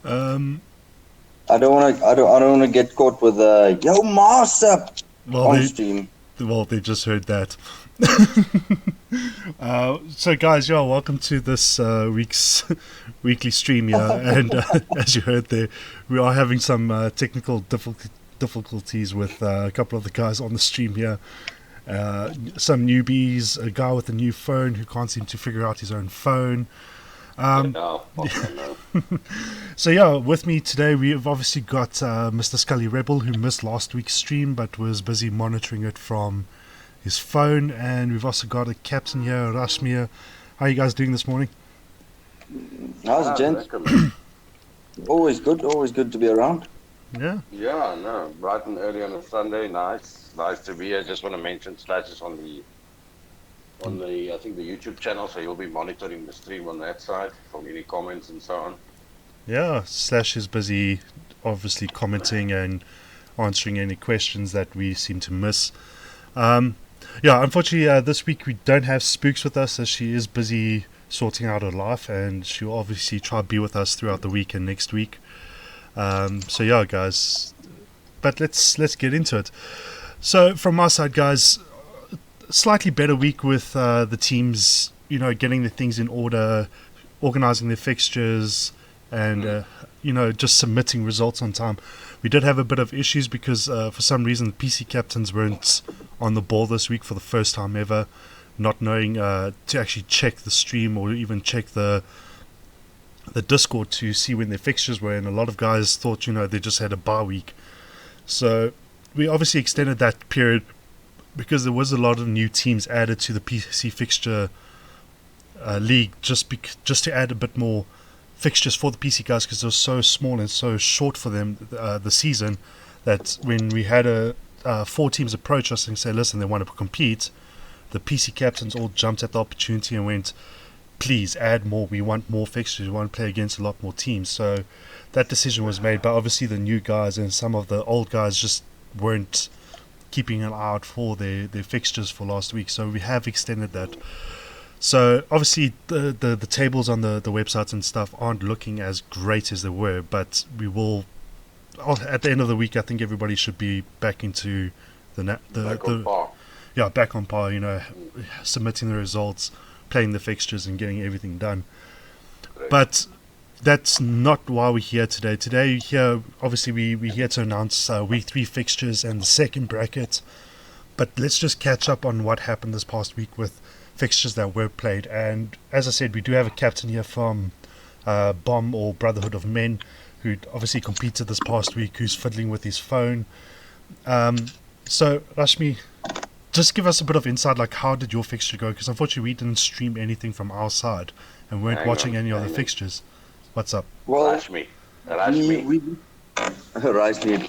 Um, I don't want to. I don't want to get caught with yo master well, on they stream. they just heard that. So guys, yeah, welcome to this week's weekly stream. Yeah, and as you heard there, we are having some technical difficulties with a couple of the guys on the stream here. Some newbies, a guy with a new phone who can't seem to figure out his own phone. Yeah, oh, no. So yeah, with me today we've obviously got Mr. Scully Rebel, who missed last week's stream but was busy monitoring it from his phone, and we've also got a captain here, Rashmir. How are you guys doing this morning? How's it, gents? Always good to be around. Yeah. Yeah, no, bright and early on a Sunday, nice to be here. Just want to mention Slash is on the I think the YouTube channel, so you'll be monitoring the stream on that side from any comments and so on. Yeah, Slash is busy obviously commenting and answering any questions that we seem to miss. Yeah, unfortunately, this week we don't have Spooks with us as she is busy sorting out her life, and she'll obviously try to be with us throughout the week and next week. So yeah, guys, but let's get into it. So from my side, guys, slightly better week with the teams, getting the things in order, organizing their fixtures, and just submitting results on time. We did have a bit of issues because for some reason the PC captains weren't on the ball this week for the first time ever, not knowing to actually check the stream or even check the Discord to see when their fixtures were, and a lot of guys thought they just had a bye week. So we obviously extended that period because there was a lot of new teams added to the PC fixture league, just to add a bit more fixtures for the PC guys, because it was so small and so short for them the season, that when we had 4 teams approach us and say, listen, they want to compete, the PC captains all jumped at the opportunity and went, please add more, we want more fixtures, we want to play against a lot more teams. So that decision was made, but obviously the new guys and some of the old guys just weren't keeping an eye out for their fixtures for last week, so we have extended that. So obviously the tables on the websites and stuff aren't looking as great as they were, but we will, at the end of the week, I think everybody should be back into Back on par. yeah, back on par, submitting the results, playing the fixtures and getting everything done. Correct. But that's not why we're here today. Today, here, obviously, we're here to announce week 3 fixtures and the second bracket. But let's just catch up on what happened this past week with fixtures that were played. And as I said, we do have a captain here from BOM, or Brotherhood of Men, who obviously competed this past week, who's fiddling with his phone. So, Rashmi, just give us a bit of insight, like how did your fixture go? Because unfortunately we didn't stream anything from our side and weren't Hang watching on, any of the hang on. fixtures. What's up? Well, Rush me. we right, mate.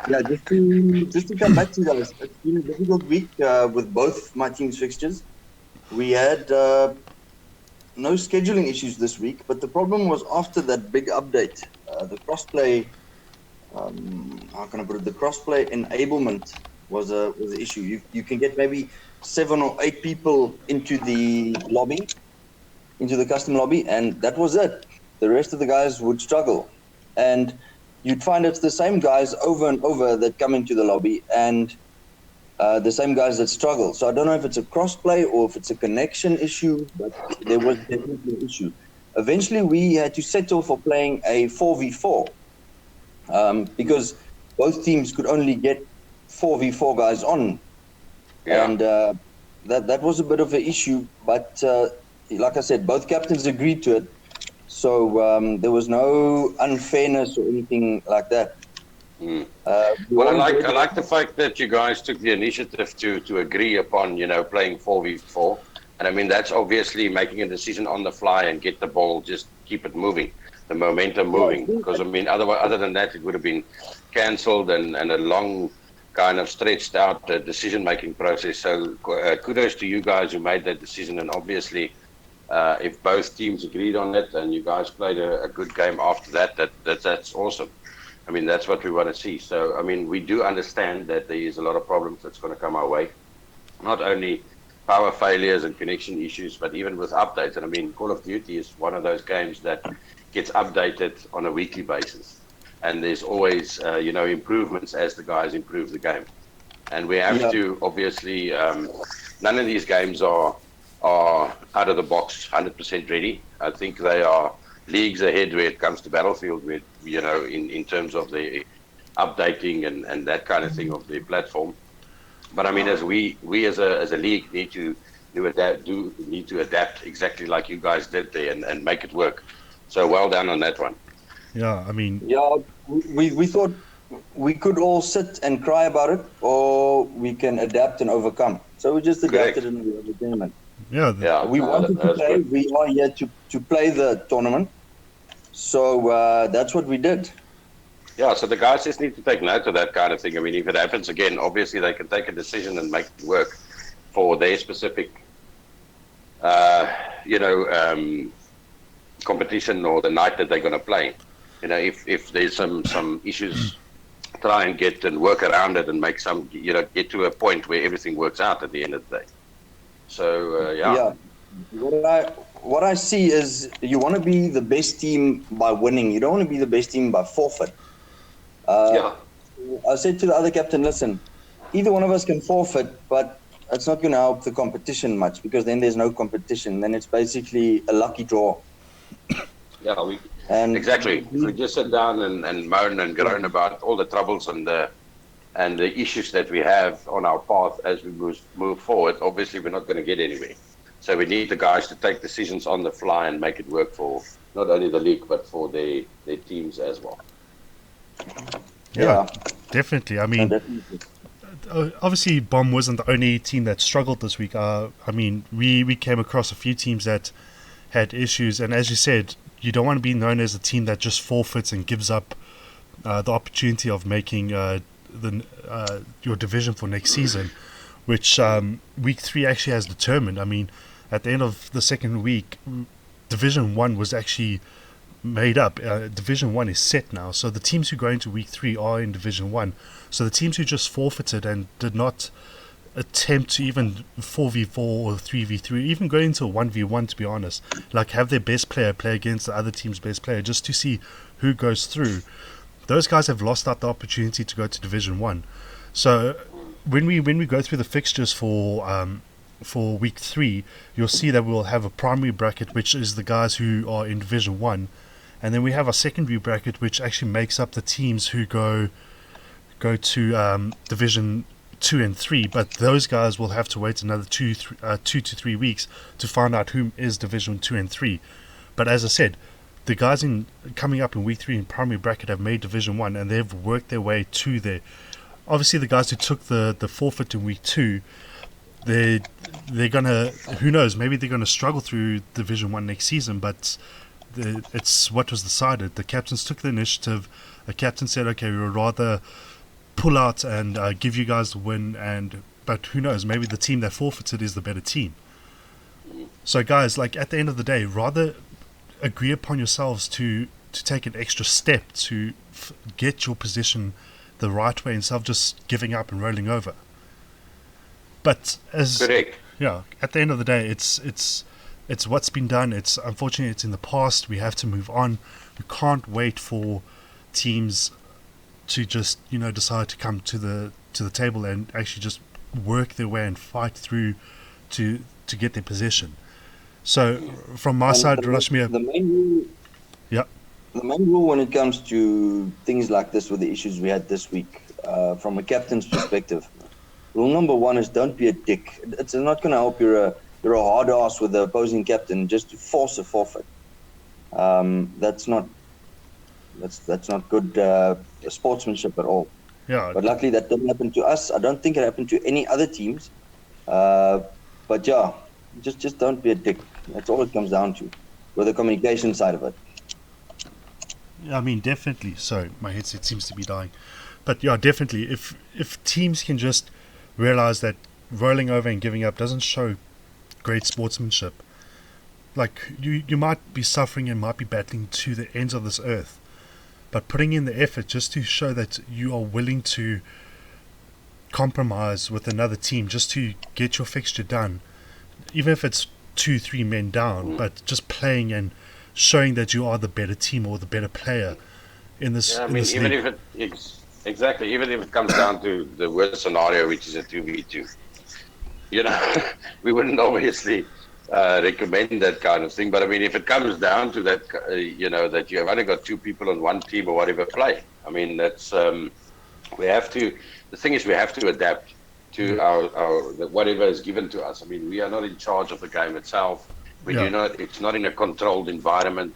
Yeah, just to come back to that, it's been a difficult week with both my team's fixtures. We had no scheduling issues this week, but the problem was after that big update, the crossplay. How can I put it? The crossplay enablement was a issue. You can get maybe 7 or 8 people into the lobby, into the custom lobby, and that was it. The rest of the guys would struggle, and you'd find it's the same guys over and over that come into the lobby, and the same guys that struggle. So I don't know if it's a crossplay or if it's a connection issue, but there was definitely an issue. Eventually, we had to settle for playing a 4v4 because both teams could only get 4v4 guys on, and that was a bit of an issue. But like I said, both captains agreed to it, so there was no unfairness or anything like that. Well, I like the fact that you guys took the initiative to agree upon, playing 4v4. And I mean, that's obviously making a decision on the fly and get the ball, just keep it moving, the momentum moving. Because I mean, other than that, it would have been cancelled and a long kind of stretched out decision-making process. So kudos to you guys who made that decision. And obviously, if both teams agreed on it and you guys played a good game after that's awesome. I mean, that's what we want to see. So, I mean, we do understand that there is a lot of problems that's going to come our way. Not only power failures and connection issues, but even with updates. And I mean, Call of Duty is one of those games that gets updated on a weekly basis, and there's always improvements as the guys improve the game. And we have to obviously none of these games are out of the box 100% ready. I think they are leagues ahead where it comes to Battlefield, with in terms of the updating and that kind of thing of the platform. But I mean, as we as a league need to adapt exactly like you guys did there, and make it work. So well done on that one. Yeah, I mean, we thought we could all sit and cry about it, or we can adapt and overcome. So we just adapted and we overcame it. Yeah, we wanted to play. Good. We are here to play the tournament. So that's what we did. Yeah, so the guys just need to take note of that kind of thing. I mean, if it happens again, obviously they can take a decision and make it work for their specific, competition or the night that they're going to play. If there's some issues, try and get and work around it and make some, get to a point where everything works out at the end of the day. So, yeah. What I see is you want to be the best team by winning. You don't want to be the best team by forfeit. I said to the other captain, listen, either one of us can forfeit, but it's not going to help the competition much, because then there's no competition. Then it's basically a lucky draw. Yeah, exactly. If we just sit down and moan and groan about all the troubles and the issues that we have on our path as we move forward, obviously we're not going to get anywhere. So we need the guys to take decisions on the fly and make it work for not only the league, but for their teams as well. Yeah, definitely. I mean, obviously Bomb wasn't the only team that struggled this week. I mean, we came across a few teams that had issues, and as you said, you don't want to be known as a team that just forfeits and gives up the opportunity of making your division for next season, which week 3 actually has determined. I mean, at the end of the second week, Division 1 was actually made up. Division 1 is set now, so the teams who go into week 3 are in Division 1. So the teams who just forfeited and did not attempt to even 4v4 or 3v3, even go into a 1v1, to be honest, like have their best player play against the other team's best player just to see who goes through, those guys have lost out the opportunity to go to Division 1. So when we go through the fixtures for week 3, you'll see that we'll have a primary bracket, which is the guys who are in Division 1, and then we have a secondary bracket, which actually makes up the teams who go to Division 2 and 3, but those guys will have to wait another 2 to 3 weeks to find out who is Division 2 and 3. But as I said, the guys coming up in week 3 in primary bracket have made Division 1, and they've worked their way to there. Obviously the guys who took the forfeit in week 2, they're gonna, who knows, maybe they're gonna struggle through Division 1 next season, but it's what was decided. The captains took the initiative. The captain said, okay, we would rather pull out and give you guys the win, but who knows, maybe the team that forfeited is the better team. So guys, like, at the end of the day, rather agree upon yourselves to take an extra step to get your position the right way instead of just giving up and rolling over. But correct. Yeah, at the end of the day, it's what's been done. It's unfortunately it's in the past. We have to move on. We can't wait for teams to just decide to come to the table and actually just work their way and fight through to get their position. So from my side, Rashmir, the main rule when it comes to things like this, with the issues we had this week, from a captain's perspective, rule number 1 is don't be a dick. It's not going to help. You're a hard ass with the opposing captain just to force a forfeit. That's not good sportsmanship at all. Yeah. But luckily that didn't happen to us. I don't think it happened to any other teams. But yeah, just don't be a dick. That's all it comes down to, with the communication side of it. Yeah, I mean, definitely. Sorry, my headset seems to be dying. But yeah, definitely. If teams can just realize that rolling over and giving up doesn't show great sportsmanship, like you might be suffering and might be battling to the ends of this earth, but putting in the effort just to show that you are willing to compromise with another team just to get your fixture done, even if it's 2-3 men down, but just playing and showing that you are the better team or the better player in this. Yeah, I in mean, this even league. if exactly, even if it comes down to the worst scenario, which is a 2v2, you know, we wouldn't obviously recommend that kind of thing. But I mean, if it comes down to that, that you have only got two people on one team or whatever, play. I mean, that's we have to. The thing is, we have to adapt to our whatever is given to us. I mean, we are not in charge of the game itself. We Yeah. do not. It's not in a controlled environment.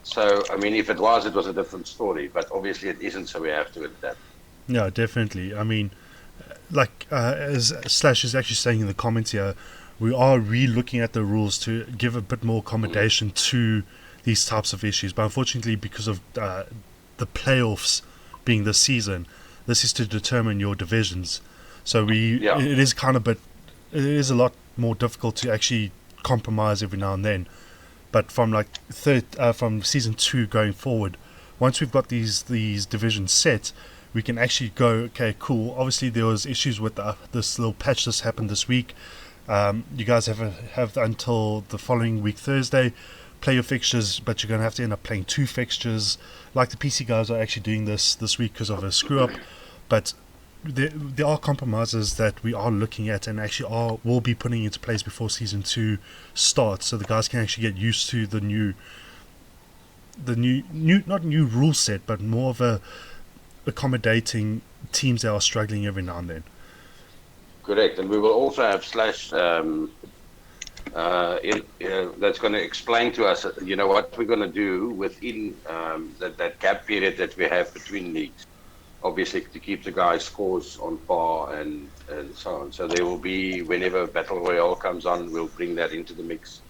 So, I mean, if it was a different story. But obviously, it isn't. So we have to adapt. Yeah, definitely. I mean, like as Slash is actually saying in the comments here, we are re-looking at the rules to give a bit more accommodation to these types of issues. But unfortunately, because of the playoffs being this season, this is to determine your divisions. So it is it is a lot more difficult to actually compromise every now and then. But from from season 2 going forward, once we've got these divisions set, we can actually go, okay, cool. Obviously, there was issues with this little patch that's happened this week. You guys have until the following week, Thursday, play your fixtures, but you're going to have to end up playing 2 fixtures. Like the PC guys are actually doing this week because of a screw-up. But there are compromises that we are looking at and actually will be putting into place before Season 2 starts, so the guys can actually get used to the new not new rule set, but more of a accommodating teams that are struggling every now and then. Correct, and we will also have Slash that's going to explain to us, what we're going to do within that gap period that we have between leagues. Obviously, to keep the guys' scores on par and so on. So there will be, whenever Battle Royale comes on, we'll bring that into the mix.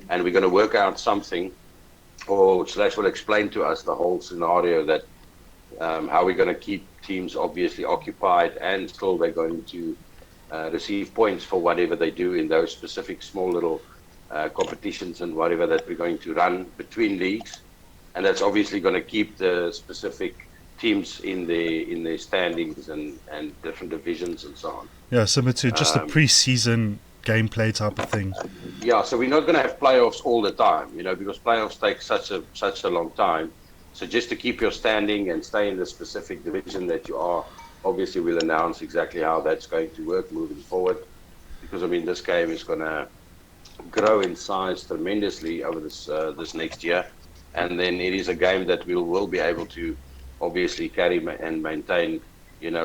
And we're going to work out something, or Slash will explain to us the whole scenario that how we're going to keep teams obviously occupied and still they're going to receive points for whatever they do in those specific small little competitions and whatever that we're going to run between leagues. And that's obviously going to keep the specific teams in their standings and different divisions and so on. Yeah, similar to just a pre-season gameplay type of thing. Yeah, so we're not going to have playoffs all the time, because playoffs take such a long time. So just to keep your standing and stay in the specific division that you are, obviously we'll announce exactly how that's going to work moving forward. Because, I mean, this game is going to grow in size tremendously over this next year. And then it is a game that we will be able to obviously carry and maintain,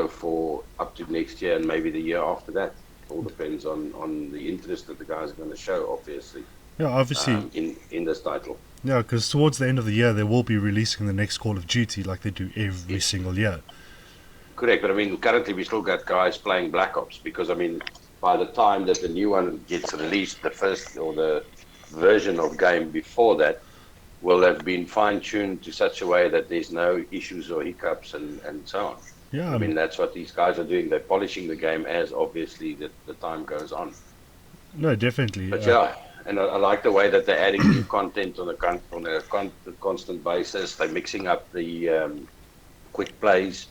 for up to next year and maybe the year after that. It all depends on the interest that the guys are going to show, obviously. Yeah, obviously. In this title. Yeah, because towards the end of the year, they will be releasing the next Call of Duty like they do every single year. Correct, but I mean, currently we still got guys playing Black Ops because, I mean, by the time that the new one gets released, the first or the version of game before that will have been fine-tuned to such a way that there's no issues or hiccups and so on. Yeah, I mean, that's what these guys are doing. They're polishing the game as obviously the time goes on. No, definitely. But yeah, and I like the way that they're adding new content on a constant basis. They're mixing up the quick plays,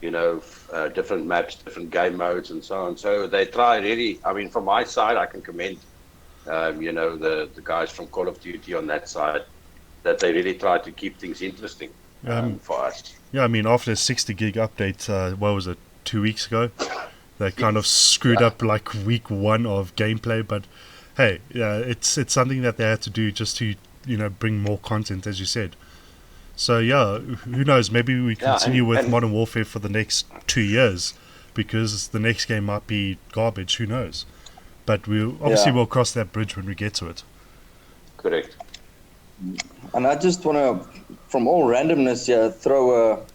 different maps, different game modes and so on. So they try really, I mean, from my side, I can commend, the guys from Call of Duty on that side, that they really try to keep things interesting for us. Yeah, I mean, after a 60 gig update, what was it, 2 weeks ago? They kind of screwed up like week 1 of gameplay, but hey, yeah, it's something that they had to do just to, bring more content, as you said. So yeah, who knows, maybe we continue with Modern Warfare for the next 2 years, because the next game might be garbage, who knows. But we'll cross that bridge when we get to it. Correct. And I just want to, from all randomness here, throw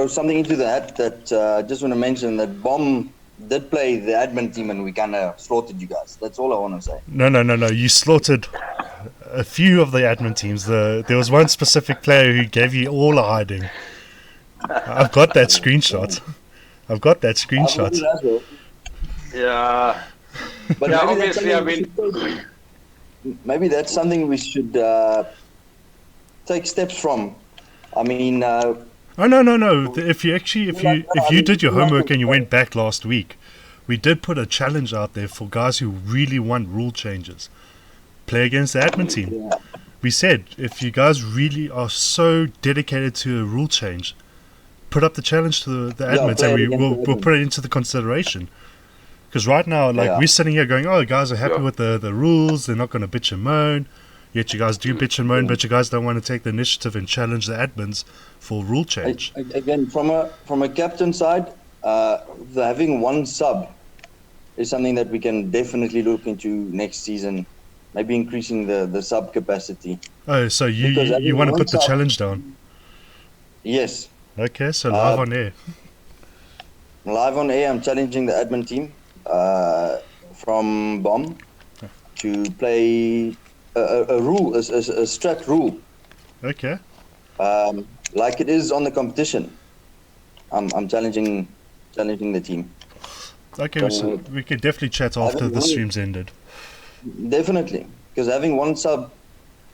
something into the hat that I just want to mention that Bomb did play the admin team and we kind of slaughtered you guys. That's all I want to say. No. You slaughtered a few of the admin teams. There was one specific player who gave you all a hiding. I've got that screenshot. Yeah. But yeah, obviously, I mean... Maybe that's something we should take steps from. I mean... no. If you did your homework and you went back last week, we did put a challenge out there for guys who really want rule changes. Play against the admin team. we said, if you guys really are so dedicated to a rule change, put up the challenge to the admins, play it and against the we'll admins. put it into the consideration. Because right now, like, Yeah. we're sitting here going, oh, you guys are happy Yeah. with the rules, they're not going to bitch and moan. Yet you guys do bitch and moan, but you guys don't want to take the initiative and challenge the admins for rule change. Again, from a captain side, having one sub is something that we can definitely look into next season. Maybe increasing the sub capacity. Oh, so you Because you having want to one put the sub- challenge down? Yes. Okay, so live on air. Live on air, I'm challenging the admin team from Bomb to play a rule, a strat rule, Okay. like it is on the competition. I'm challenging the team. Okay, so we can definitely chat after the stream's ended. Definitely, because having one sub,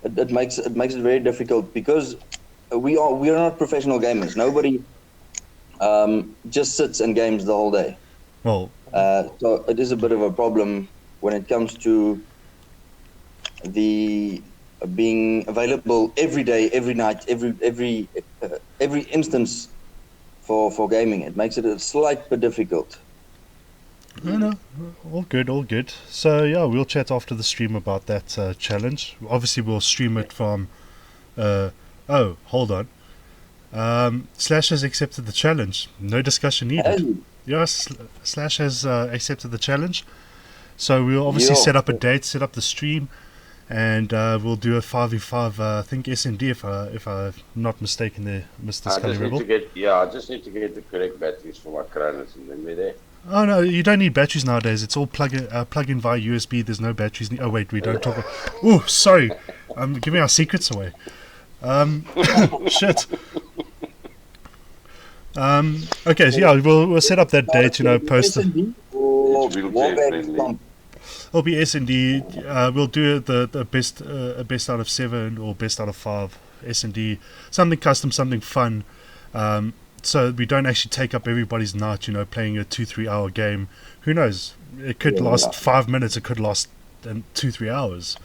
it makes it very difficult, because we are not professional gamers. Nobody just sits and games the whole day. Well, So it is a bit of a problem when it comes to the being available every day, every night, every instance for gaming. It makes it a slight bit difficult. no, all good, all good. So yeah, we'll chat after the stream about that challenge. Obviously, we'll stream it from. Oh, hold on. Slash has accepted the challenge. No discussion needed. And Yes, Slash has accepted the challenge. So we'll obviously Yo. set up a date, set up the stream, and we'll do a 5v5. I think S&D, if I'm not mistaken, there, Mr. I Scully just need Rebel. to get I just need to get the correct batteries for my Cronus, and then we're there. Oh no, you don't need batteries nowadays. It's all plug in via USB. There's no batteries. Oh wait, we don't talk. Oh, sorry, I'm giving our secrets away. Shit. Okay, so yeah, we'll set up that date. Post the. S&D or It's wheelchair WarGames friendly. comp. It'll be S&D. We'll do the best best out of 7 or best out of 5 S&D. Something custom, something fun. So we don't actually take up everybody's night. Playing a 2-3 hour game. Who knows? It could last 5 minutes. It could last 2-3 hours.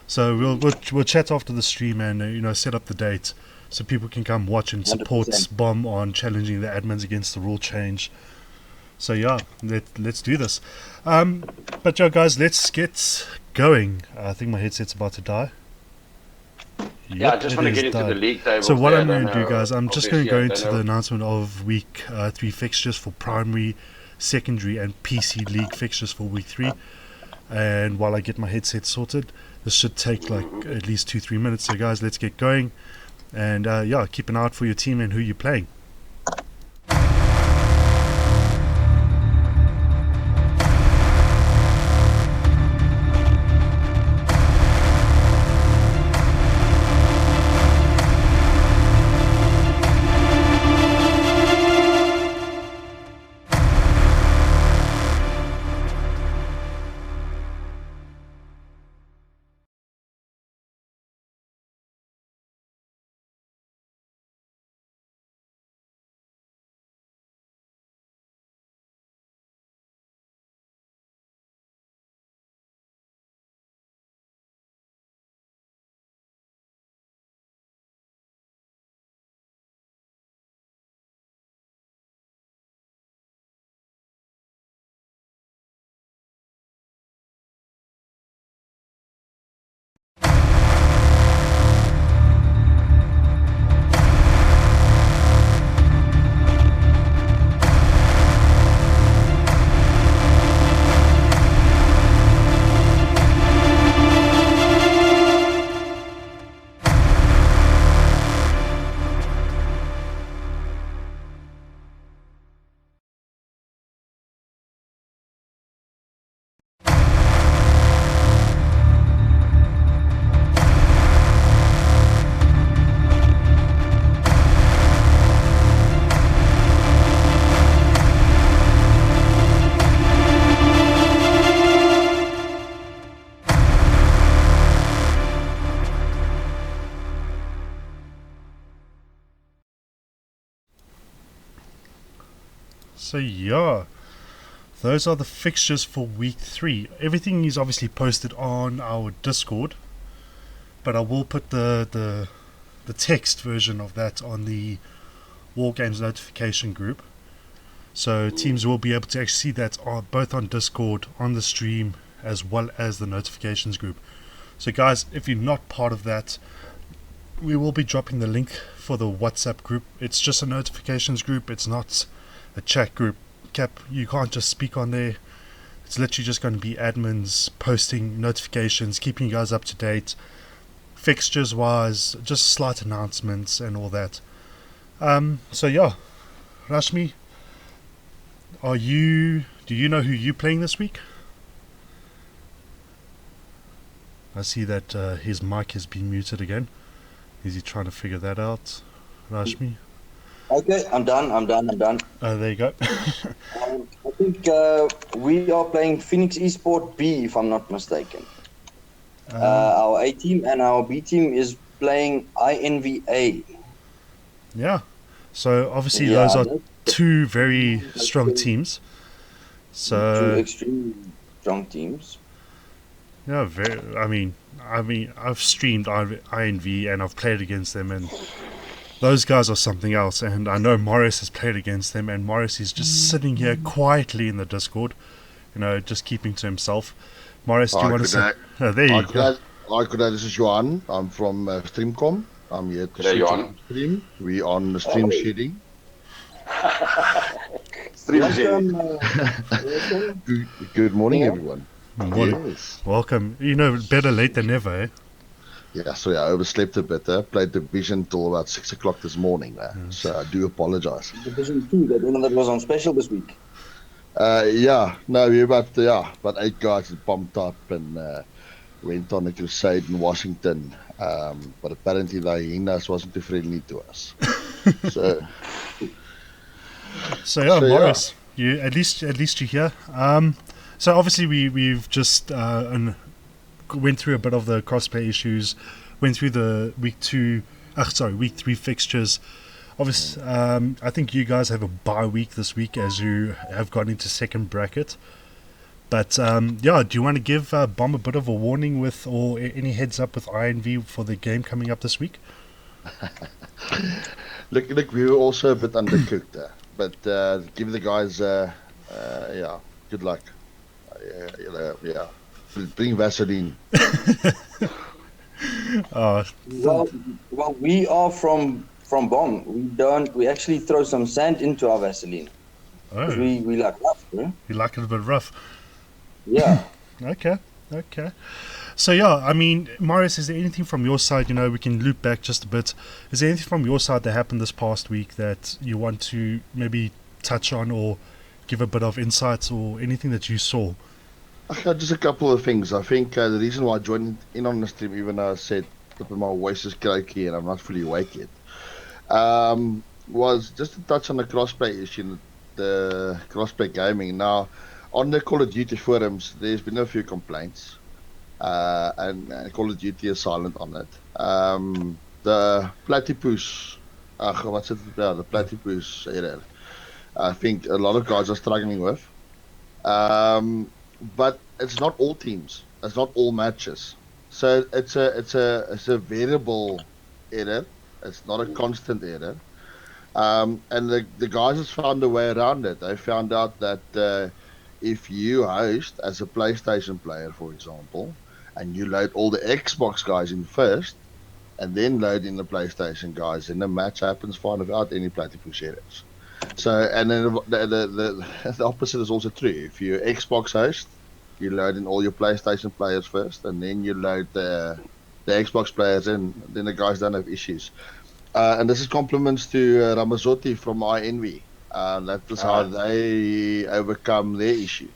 So we'll chat after the stream and set up the date so people can come watch and support 100%. Bomb on challenging the admins against the rule change. So yeah, let's do this. But yeah, guys, let's get going. I think my headset's about to die. Yeah, I just want to get into the league table. So what I'm going to do, guys, I'm just going to go into the announcement of week 3 fixtures for primary, secondary, and PC league fixtures for week 3. And while I get my headset sorted, this should take like at least 2-3 minutes. So guys, let's get going. And yeah, keep an eye out for your team and who you're playing. So yeah, those are the fixtures for week 3. Everything is obviously posted on our Discord. but I will put the text version of that on the WarGames notification group. So teams will be able to actually see that both on Discord, on the stream, as well as the notifications group. So guys, if you're not part of that, we will be dropping the link for the WhatsApp group. It's just a notifications group. It's not a chat group. Cap, you can't just speak on there. It's literally just going to be admins posting notifications, keeping you guys up to date, fixtures wise, just slight announcements and all that. So yeah, Rashmi, do you know who you're playing this week? I see that his mic has been muted again. Is he trying to figure that out, Rashmi? Okay, I'm done. There you go. I think we are playing Phoenix Esport B, if I'm not mistaken. Our A team and our B team is playing INVA. Yeah. So obviously those are two very strong teams. So two extremely strong teams. Yeah, I mean, I've streamed INV and I've played against them, and those guys are something else. And I know Morris has played against them, and Morris is just sitting here quietly in the Discord, just keeping to himself. Morris, do you want to say? There you go. Hi, good day. This is Johan. I'm from Streamcom. I'm here to stream. We on the stream shedding. Good morning, everyone. Morning. Yes. Welcome. Better late than never, eh? Yeah, sorry, I overslept a bit. Played Division till about 6 o'clock this morning, so I do apologize. Division 2, that one that was on special this week. We're about 8 guys that pumped up and went on a crusade in Washington. But apparently the hyenas wasn't too friendly to us. So Morris, you at least you're here. So obviously we've just went through a bit of the crossplay issues, went through the week 3 fixtures. Obviously, I think you guys have a bye week this week as you have gone into second bracket. But do you want to give Bomb a bit of a warning or any heads up with INV for the game coming up this week? Look, we were also a bit undercooked there, but give the guys good luck. Bring Vaseline. Well, we are from Bomb. We actually throw some sand into our Vaseline. Oh. We like rough, eh? You like it a bit rough. Yeah. Okay. So I mean, Marius, is there anything from your side? We can loop back just a bit. Is there anything from your side that happened this past week that you want to maybe touch on or give a bit of insights or anything that you saw? Just a couple of things. I think the reason why I joined in on the stream, even though I said that my voice is croaky and I'm not fully awake yet, was just to touch on the crossplay issue, the crossplay gaming. Now, on the Call of Duty forums, there's been a few complaints, and Call of Duty is silent on it. The platypus, the platypus error, I think a lot of guys are struggling with. But it's not all teams. It's not all matches. So it's a variable error. It's not a constant error. And the guys have found a way around it. They found out that if you host as a PlayStation player, for example, and you load all the Xbox guys in first, and then load in the PlayStation guys, and the match happens fine without any platypus errors. So, and then the opposite is also true. If you're Xbox host, you load in all your PlayStation players first, and then you load the Xbox players in, then the guys don't have issues. And this is compliments to Ramazotti from INV. That is how they overcome their issue.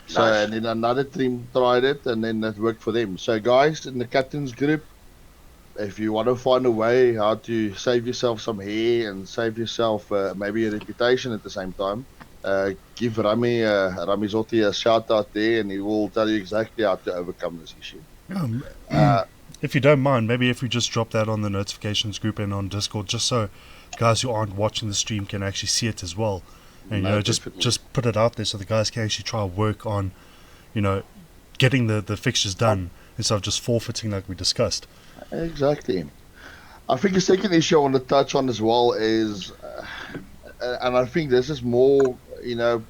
So, nice. And then another team tried it, and then that worked for them. So, guys, in the captain's group, if you want to find a way how to save yourself some hair and save yourself maybe a reputation at the same time, give Ramizotti a shout out there, and he will tell you exactly how to overcome this issue. If you don't mind, maybe if we just drop that on the notifications group and on Discord, just so guys who aren't watching the stream can actually see it as well, and just put it out there so the guys can actually try to work on, getting the fixtures done instead of just forfeiting like we discussed. Exactly. I think the second issue I want to touch on as well is, and I think this is more,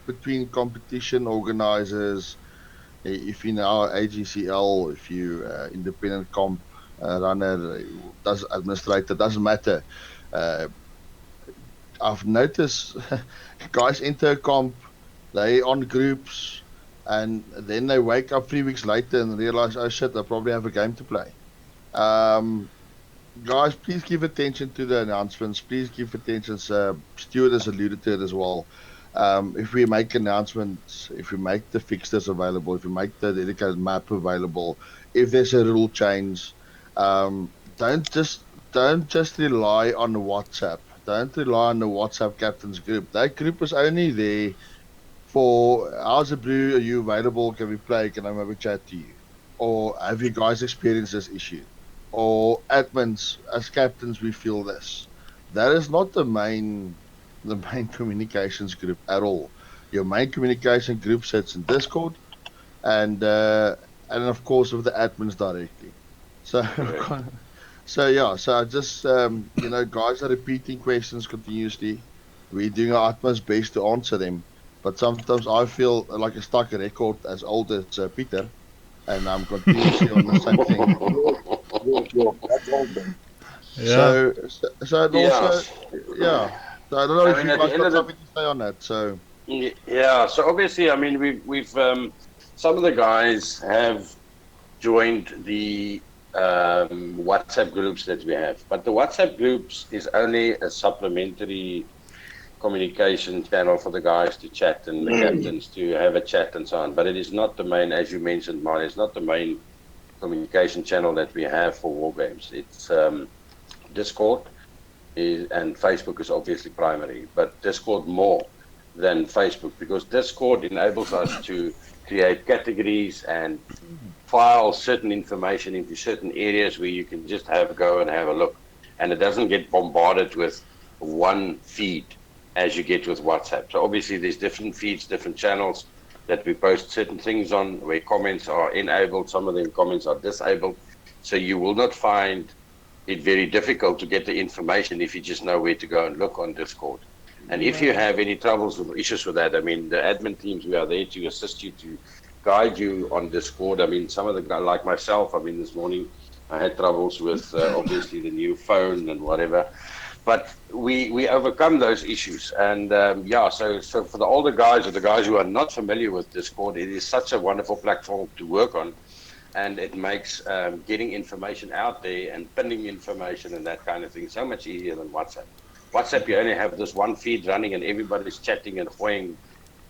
between competition organizers. If you know AGCL, if you independent comp runner, does administrator, doesn't matter. Uh, I've noticed guys enter a comp, they on groups, and then they wake up 3 weeks later and realize, oh shit, I probably have a game to play. Um, Guys, please give attention to the announcements. Please give attention. Stuart has alluded to it as well. If we make announcements, if we make the fixtures available, if we make the dedicated map available, if there's a rule change, um, don't just don't just rely on the WhatsApp. Don't rely on the WhatsApp captains group. That group is only there for how's the brew? Are you available? Can we play? Can I have a chat to you? Or have you guys experienced this issue? Or admins, as captains, we feel this. That is not the main communications group at all. Your main communication group sits in Discord and of course with the admins directly. So so yeah, so I just guys are repeating questions continuously. We're doing our utmost best to answer them, but sometimes I feel like a stuck record as old as Peter, and I'm continuously on the same thing. That's all then. Yeah. So and Yeah. also, yeah. So I don't know I if mean, you at the guys end got of the something to say on that. So yeah. So obviously, I mean, we've some of the guys have joined the WhatsApp groups that we have, but the WhatsApp groups is only a supplementary communication channel for the guys to chat and the captains to have a chat and so on. But it is not the main, as you mentioned, Marty, it's not the main communication channel that we have for war games. It's Discord and Facebook is obviously primary, but Discord more than Facebook because Discord enables us to create categories and file certain information into certain areas where you can just have a go and have a look. And it doesn't get bombarded with one feed as you get with WhatsApp. So obviously there's different feeds, different channels that we post certain things on where comments are enabled. Some of them comments are disabled. So you will not find it very difficult to get the information if you just know where to go and look on Discord. And if you have any troubles or issues with that, I mean, the admin teams, we are there to assist you, to guide you on Discord. I mean, some of the guys, like myself, I mean, this morning I had troubles with obviously the new phone and whatever. But we overcome those issues. And so for the older guys or the guys who are not familiar with Discord, it is such a wonderful platform to work on. And it makes getting information out there and pinning information and that kind of thing so much easier than WhatsApp. WhatsApp, you only have this one feed running and everybody's chatting and playing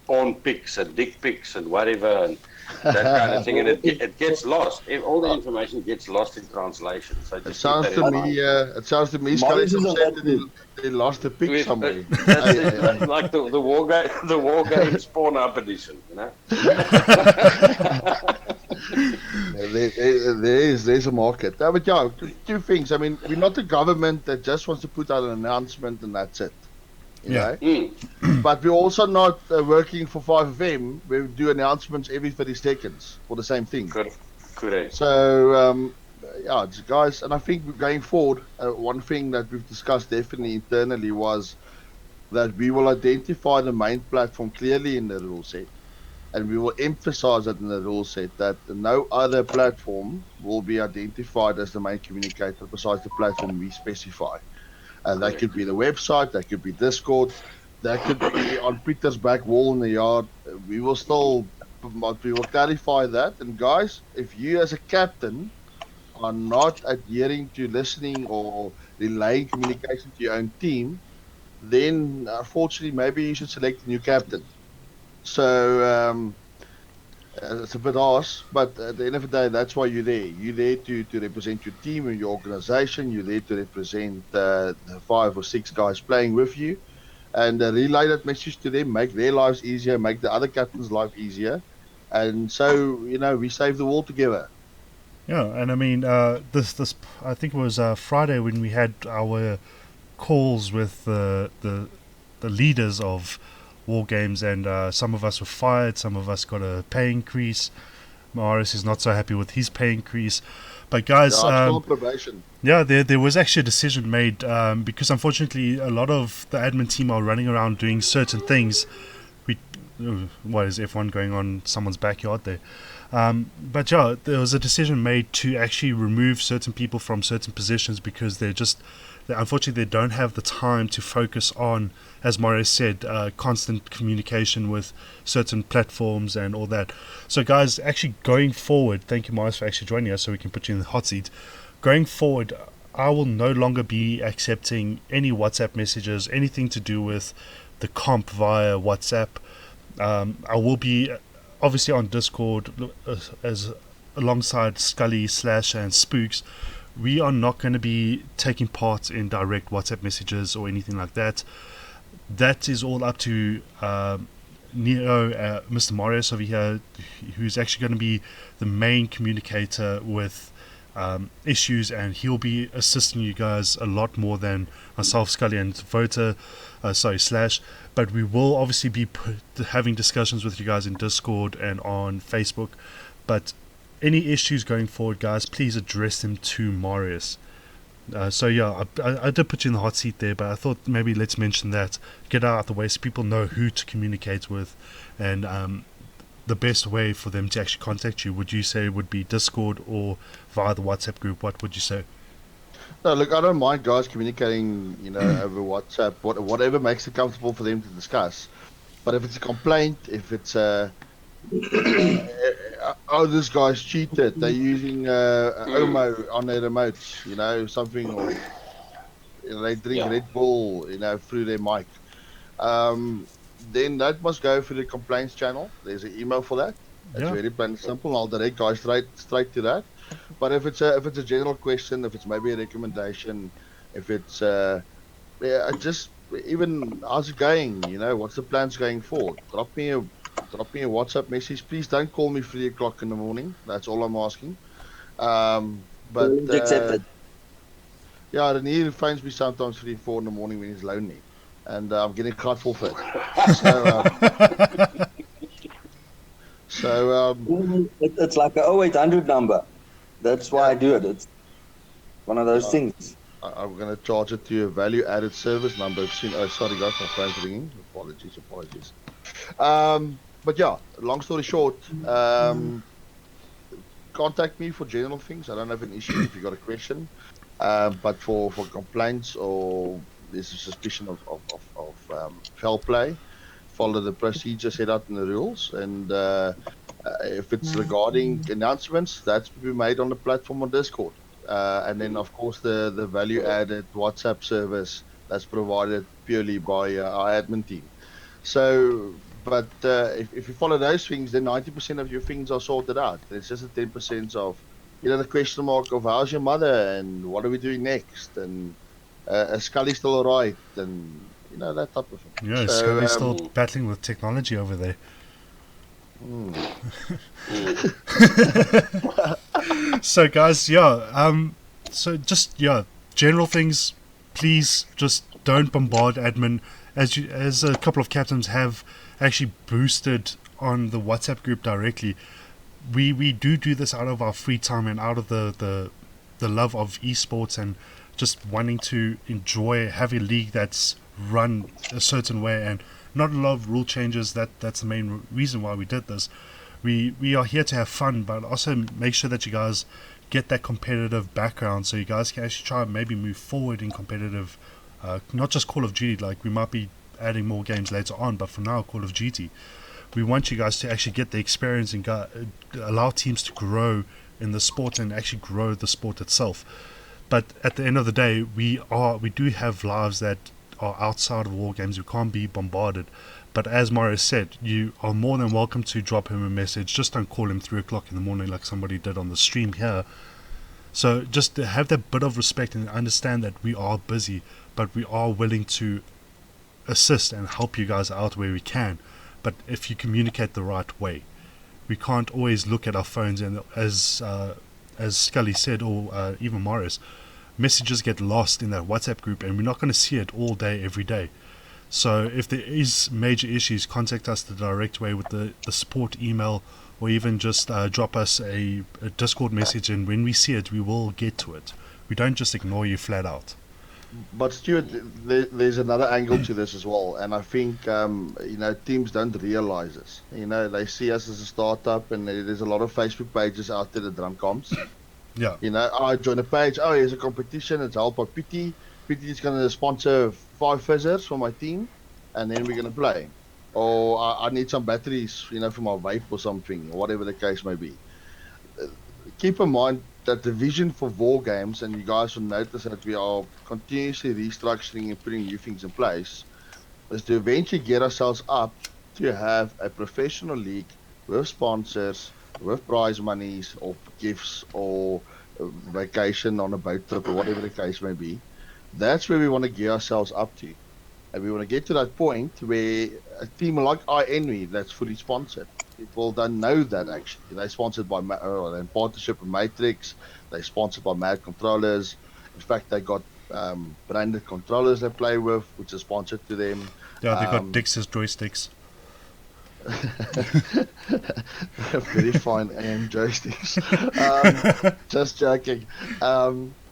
porn pics and dick pics and whatever and that kind of thing. And it gets lost. All the information gets lost in translation. So it just keep sounds that to in me, mind. Scully's Maurice is on upset that that group. they lost a pic somewhere. That's it, like the war games porn up edition, you know. There's a market. But yeah, two things. I mean, we're not a government that just wants to put out an announcement and that's it. You Yeah. know? But we're also not working for 5FM. We do announcements every 30 seconds for the same thing. Correct. So, guys, and I think going forward, one thing that we've discussed definitely internally was that we will identify the main platform clearly in the rule set. And we will emphasize that in the rule set that no other platform will be identified as the main communicator besides the platform we specify. And that could be the website, that could be Discord, that could be on Peter's back wall in the yard. We will clarify that. And guys, if you as a captain are not adhering to listening or relaying communication to your own team, then unfortunately maybe you should select a new captain. So it's a bit harsh, but at the end of the day, that's why you're there. You're there to represent your team and your organization. You're there to represent the 5 or 6 guys playing with you and relay that message to them, make their lives easier, make the other captain's life easier. And so, we save the world together. Yeah, and I mean, this I think it was Friday when we had our calls with the leaders of war games, and some of us were fired, some of us got a pay increase. Morris is not so happy with his pay increase, But guys, Yeah, I'm still on probation. yeah, there was actually a decision made because unfortunately a lot of the admin team are running around doing certain things. We, what is F1 going on someone's backyard there? But yeah, there was a decision made to actually remove certain people from certain positions because unfortunately, they don't have the time to focus on, as Mario said, constant communication with certain platforms and all that. So, guys, actually going forward, thank you, Marius, for actually joining us so we can put you in the hot seat. Going forward, I will no longer be accepting any WhatsApp messages, anything to do with the comp via WhatsApp. I will be obviously on Discord as alongside Scully, Slash, and Spooks. We are not going to be taking part in direct WhatsApp messages or anything like that. That is all up to Neo, Mr. Marius over here, who's actually going to be the main communicator with issues, and he'll be assisting you guys a lot more than myself, Scully, and Slash. But we will obviously be having discussions with you guys in Discord and on Facebook. But any issues going forward, guys, please address them to Marius. So yeah, I did put you in the hot seat there, but I thought maybe let's mention that, get out of the way so people know who to communicate with, and the best way for them to actually contact you, would you say would be Discord or via the WhatsApp group? What would you say? No, look, I don't mind guys communicating, over WhatsApp, whatever makes it comfortable for them to discuss. But if it's a complaint, if it's oh, this guy's cheated, they're using Omo on their remotes, something, or they drink Red Bull, through their mic. Then that must go through the complaints channel. There's an email for that. It's very plain and simple. I'll direct guys straight to that. But if it's a general question, if it's maybe a recommendation, if it's just even how's it going? What's the plans going forward? Drop me a WhatsApp message. Please don't call me 3 o'clock in the morning. That's all I'm asking. But accepted. Yeah, Renier phones me sometimes 3, 4 in the morning when he's lonely, and I'm getting cut for it. So, it's like a 0800 number. That's why I do it. It's one of those things. I'm going to charge it to a value-added service number. Oh, sorry guys, my phone's ringing. Apologies. But yeah, long story short, contact me for general things. I don't have an issue if you got a question. But for complaints or there's a suspicion of foul play, follow the procedure set out in the rules. And if it's regarding announcements, that's to be made on the platform on Discord. And then, of course, the value-added WhatsApp service that's provided purely by our admin team. So, but if you follow those things, then 90% of your things are sorted out. It's just a 10% of, the question mark of how's your mother and what are we doing next, and is Scully still alright, and that type of thing. Yeah, so, Scully's still battling with technology over there. So guys, general things, please just don't bombard admin. As a couple of captains have actually boosted on the WhatsApp group directly, we do this out of our free time and out of the love of esports and just wanting to have a league that's run a certain way and not a lot of rule changes. That's the main reason why we did this. We are here to have fun, but also make sure that you guys get that competitive background so you guys can actually try and maybe move forward in competitive, not just Call of Duty. Like, we might be adding more games later on, but for now, Call of Duty. We want you guys to actually get the experience and allow teams to grow in the sport and actually grow the sport itself. But at the end of the day, we do have lives that are outside of WarGames. We can't be bombarded. But as Mario said, you are more than welcome to drop him a message. Just don't call him 3 o'clock in the morning like somebody did on the stream here. So just have that bit of respect and understand that we are busy, but we are willing to assist and help you guys out where we can. But if you communicate the right way, we can't always look at our phones and as Scully said, or even Morris, messages get lost in that WhatsApp group and we're not going to see it all day every day. So if there is major issues, contact us the direct way with the support email or even just drop us a Discord message, and when we see it, we will get to it. We don't just ignore you flat out. But Stuart, there's another angle to this as well, and I think teams don't realize this. They see us as a startup, and there's a lot of Facebook pages out there that run comps. Yeah. I join a page. Oh, here's a competition. It's held by Pity. Pity is going to sponsor 5 fizzers for my team, and then we're going to play. Or I need some batteries, for my vape or something, or whatever the case may be. Keep in mind that the vision for WarGames, and you guys will notice that we are continuously restructuring and putting new things in place, is to eventually get ourselves up to have a professional league with sponsors, with prize monies or gifts or vacation on a boat trip or whatever the case may be. That's where we want to gear ourselves up to. And we want to get to that point where a team like iEnvy that's fully sponsored, people don't know that actually. They're sponsored by, they're in partnership with Matrix, they're sponsored by Mad Controllers. In fact, they got branded controllers they play with, which is sponsored to them. Yeah, they got Dix's joysticks. Very fine AM joysticks. Just joking.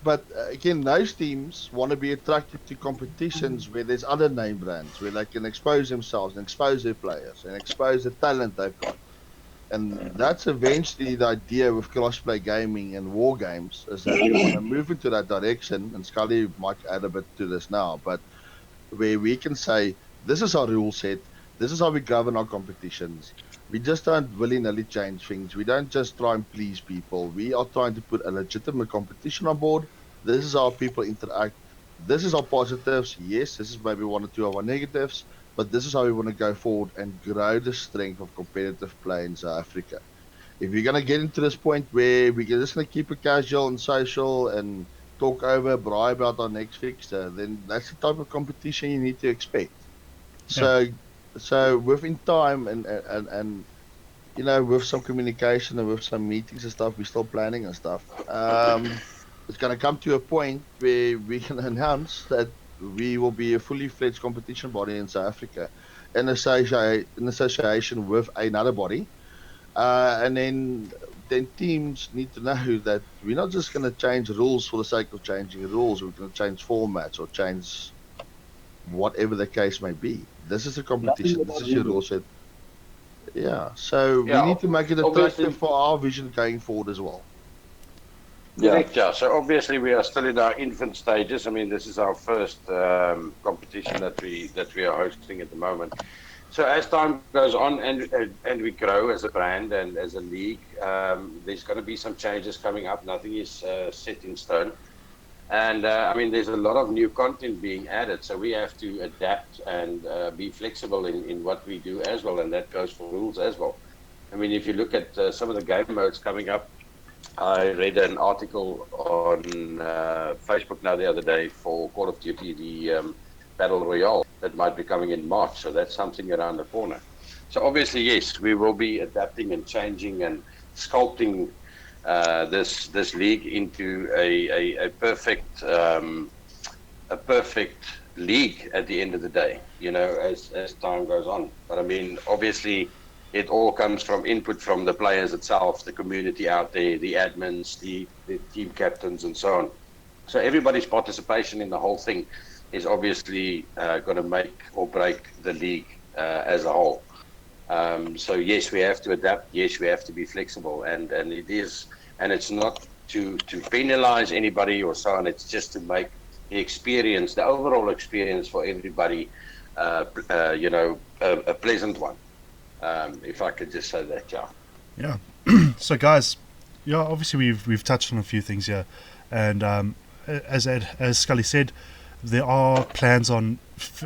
But again, those teams want to be attracted to competitions where there's other name brands, where they can expose themselves and expose their players and expose the talent they've got. And that's eventually the idea with crossplay gaming and WarGames, is that we want to move into that direction. And Scully might add a bit to this now, but where we can say, this is our rule set, this is how we govern our competitions. We just don't willy-nilly change things. We don't just try and please people. We are trying to put a legitimate competition on board. This is how people interact. This is our positives. Yes, this is maybe 1 or 2 of our negatives, but this is how we want to go forward and grow the strength of competitive play in South Africa. If we're going to get into this point where we're just going to keep it casual and social and talk over, bribe about our next fixture, then that's the type of competition you need to expect. Yeah. So within time and with some communication and with some meetings and stuff, we're still planning and stuff. It's going to come to a point where we can announce that we will be a fully fledged competition body in South Africa, in association with another body, and then teams need to know that we're not just going to change rules for the sake of changing rules. We're going to change formats or change whatever the case may be. This is a competition. This is your rule set. Yeah. So we need to make it attractive for our vision going forward as well. Correct, yeah. So obviously we are still in our infant stages. I mean, this is our first competition that we are hosting at the moment. So as time goes on and we grow as a brand and as a league, there's going to be some changes coming up. Nothing is set in stone. And I mean, there's a lot of new content being added, so we have to adapt and be flexible in what we do as well, and that goes for rules as well. I mean, if you look at some of the game modes coming up, I read an article on Facebook now the other day for Call of Duty, the Battle Royale, that might be coming in March, so that's something around the corner. So obviously, yes, we will be adapting and changing and sculpting this league into a perfect league at the end of the day, as time goes on. But I mean, obviously, it all comes from input from the players itself, the community out there, the admins, the team captains, and so on. So everybody's participation in the whole thing is obviously going to make or break the league as a whole. So yes, we have to adapt. Yes, we have to be flexible, and it's not to penalize anybody or so on. It's just to make the experience, the overall experience for everybody, a pleasant one. If I could just say that, yeah. Yeah. So guys, obviously we've touched on a few things here, and as Scully said, there are plans on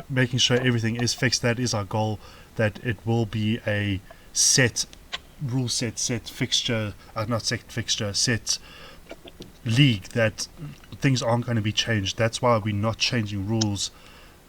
making sure everything is fixed. That is our goal. That it will be a set fixture, set league, that things aren't going to be changed. That's why we're not changing rules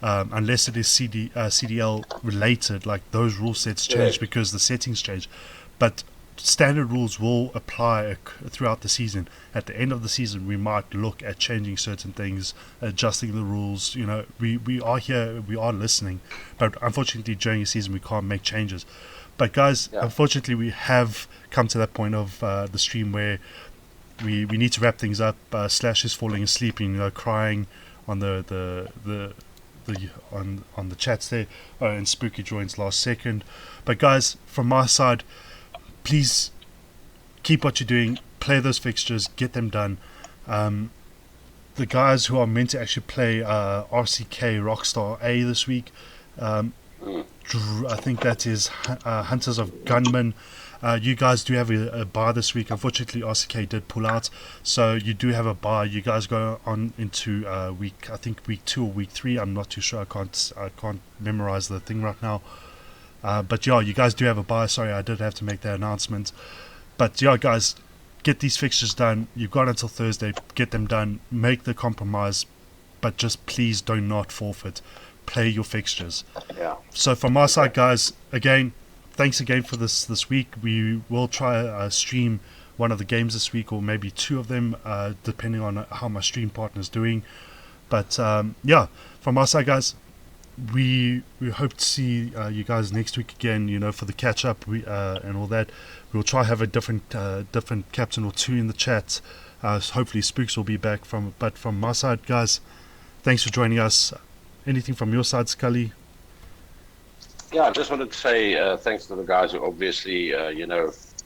unless it is CDL related, like those rule sets change because the settings change. But standard rules will apply throughout the season. At the end of the season, we might look at changing certain things, adjusting the rules. We are here, we are listening, but unfortunately during the season we can't make changes. But guys, unfortunately we have come to that point of the stream where we need to wrap things up. Slash is falling asleep, crying on the on the chats there, and Spooky joins last second. But guys, from my side, please keep what you're doing, play those fixtures, get them done. The guys who are meant to actually play RCK Rockstar A this week, I think that is Hunters of Gunmen. You guys do have a bye this week. Unfortunately, RCK did pull out, so you do have a bye. You guys go on into week 2 or week 3. I'm not too sure. I can't memorize the thing right now. But yeah, you guys do have a bye. Sorry, I did have to make that announcement. But yeah, guys, get these fixtures done. You've got until Thursday. Get them done. Make the compromise, but just please do not forfeit. Play your fixtures. Yeah. So from my side, guys, again, thanks again for this week. We will try stream one of the games this week, or maybe 2 of them, depending on how my stream partner's doing. But yeah, from our side, guys, we hope to see you guys next week again. For the catch up and all that. We'll try have a different captain or 2 in the chat. Hopefully, Spooks will be back But from my side, guys, thanks for joining us. Anything from your side, Scully? Yeah, I just wanted to say thanks to the guys who obviously,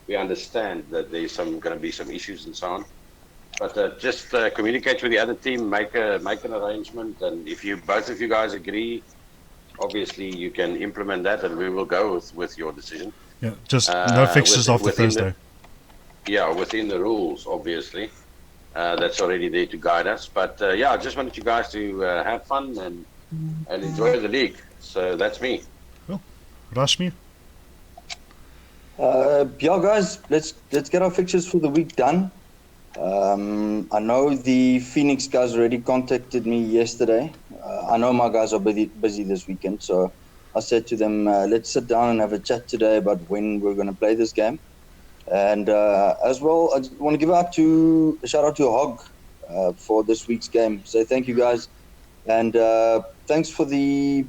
we understand that there's going to be some issues and so on. But just communicate with the other team, make an arrangement, and if both of you guys agree, obviously you can implement that, and we will go with your decision. Yeah, just no fixtures after Thursday. Within the rules, obviously. That's already there to guide us. But I just wanted you guys to have fun and enjoy the league. So that's me. Rashmi? Guys, let's get our fixtures for the week done. I know the Phoenix guys already contacted me yesterday. I know my guys are busy this weekend, so I said to them, let's sit down and have a chat today about when we're going to play this game. And as well, I just want to give a shout out to Hog for this week's game. So thank you guys, and thanks for the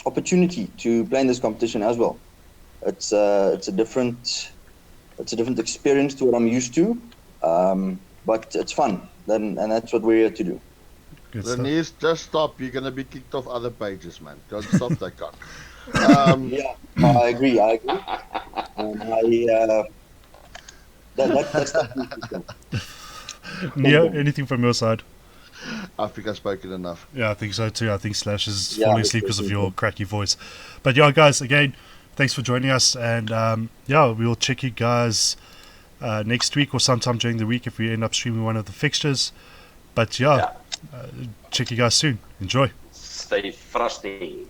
opportunity to play in this competition as well. It's a different experience to what I'm used to, but it's fun, and that's what we're here to do. Denise, just stop. You're gonna be kicked off other pages, man. Don't stop that cock. Yeah, I agree. That's Neo, anything from your side? I think I've spoken enough. Yeah, I think so too. I think Slash is falling asleep because of your cracky voice. But yeah, guys, again, thanks for joining us, and we'll check you guys next week or sometime during the week if we end up streaming one of the fixtures. But check you guys soon. Enjoy. Stay frosty.